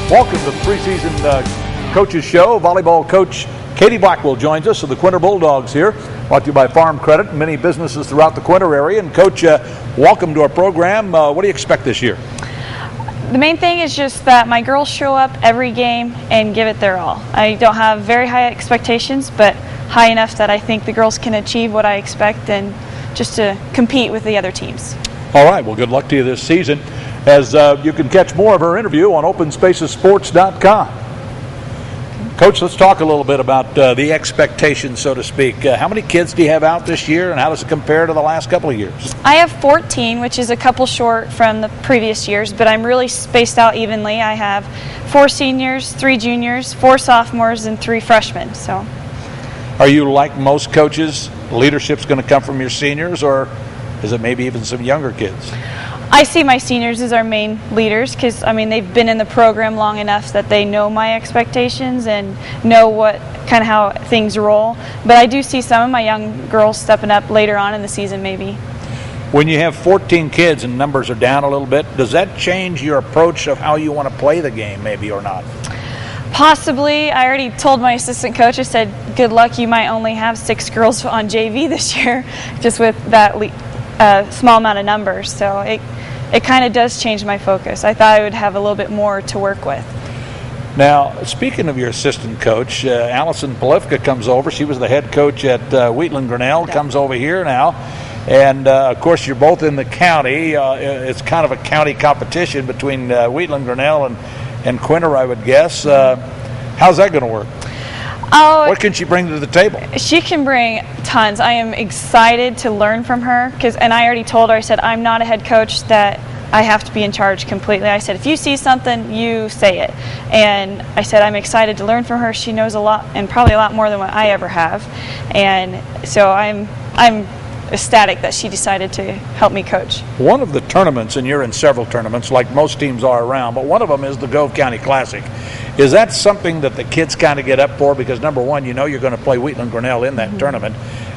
Welcome to the preseason coaches show. Volleyball coach Katie Blackwell joins us of the Quinter Bulldogs here. Brought to you by Farm Credit and many businesses throughout the Quinter area. And Coach, welcome to our program. What do you expect this year? The main thing is just that my girls show up every game and give it their all. I don't have very high expectations, but high enough that I think the girls can achieve what I expect and just to compete with the other teams. All right, well, good luck to you this season. As you can catch more of her interview on openspacessports.com. Coach, let's talk a little bit about the expectations, so to speak. How many kids do you have out this year, and how does it compare to the last couple of years? I have 14, which is a couple short from the previous years, but I'm really spaced out evenly. I have 4 seniors, 3 juniors, 4 sophomores, and 3 freshmen. So, are you like most coaches, leadership's going to come from your seniors, or is it maybe even some younger kids? I see my seniors as our main leaders because, I mean, they've been in the program long enough that they know my expectations and know what kind of how things roll. But I do see some of my young girls stepping up later on in the season maybe. When you have 14 kids and numbers are down a little bit, does that change your approach of how you want to play the game maybe or not? Possibly. I already told my assistant coach, I said, good luck, you might only have 6 girls on JV this year just with that small amount of numbers. So it kind of does change my focus. I thought I would have a little bit more to work with. Now, speaking of your assistant coach, Allison Polifka comes over. She was the head coach at Wheatland Grinnell, comes over here now. And, of course, you're both in the county. It's kind of a county competition between Wheatland Grinnell and Quinter, I would guess. How's that going to work? Oh, what can she bring to the table? She can bring tons. I am excited to learn from her and I already told her, I said, I'm not a head coach that I have to be in charge completely. I said, if you see something, you say it. And I said, I'm excited to learn from her. She knows a lot and probably a lot more than what I ever have. And so I'm ecstatic that she decided to help me coach. One of the tournaments, and you're in several tournaments like most teams are around, but one of them is the Gove County Classic. Is that something that the kids kind of get up for? Because number one, you know you're going to play Wheatland Grinnell in that tournament,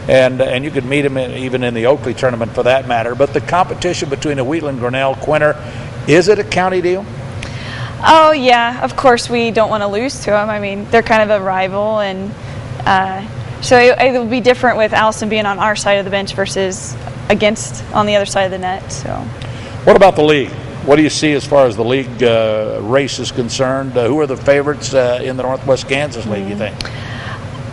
and you could meet them even in the Oakley tournament for that matter. But the competition between the Wheatland Grinnell, Quinter, is it a county deal? Oh yeah, of course we don't want to lose to them. I mean, they're kind of a rival, and so it will be different with Allison being on our side of the bench versus against on the other side of the net. So, what about the league? What do you see as far as the league race is concerned? Who are the favorites in the Northwest Kansas League, you think?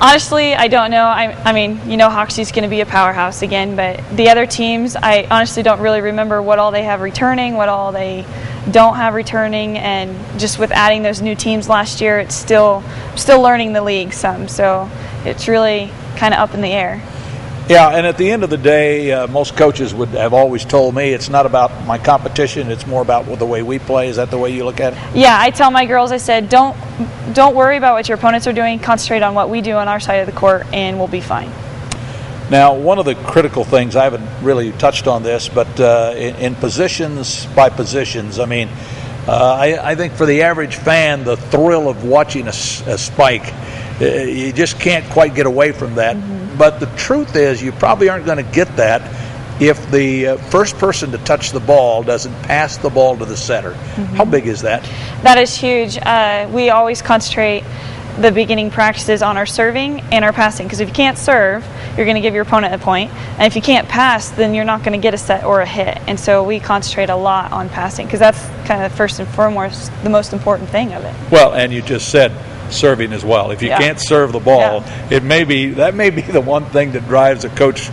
Honestly, I don't know. I mean, you know Hoxie's going to be a powerhouse again, but the other teams, I honestly don't really remember what all they have returning, what all they don't have returning, and just with adding those new teams last year, it's still learning the league some, so it's really kind of up in the air. Yeah, and at the end of the day, most coaches would have always told me it's not about my competition, it's more about the way we play. Is that the way you look at it? Yeah, I tell my girls, I said, don't worry about what your opponents are doing, concentrate on what we do on our side of the court, and we'll be fine. Now, one of the critical things, I haven't really touched on this, but in positions by positions, I mean, I think for the average fan, the thrill of watching a spike, you just can't quite get away from that. But the truth is, you probably aren't going to get that if the first person to touch the ball doesn't pass the ball to the setter. How big is that? That is huge. We always concentrate the beginning practices on our serving and our passing, because if you can't serve, you're going to give your opponent a point, and if you can't pass, then you're not going to get a set or a hit. And so we concentrate a lot on passing because that's kind of first and foremost the most important thing of it. Well, and you just said serving as well. If you can't serve the ball, that may be the one thing that drives a coach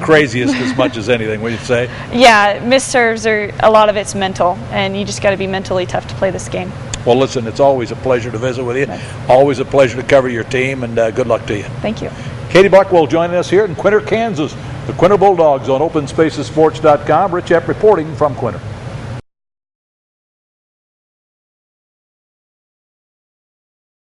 craziest as much as anything. Would you say? Yeah, missed serves are a lot of it's mental, and you just got to be mentally tough to play this game. Well, listen, it's always a pleasure to visit with you. Always a pleasure to cover your team, and good luck to you. Thank you. Katie Blackwell joining us here in Quinter, Kansas. The Quinter Bulldogs on openspacessports.com. Rich Epp reporting from Quinter.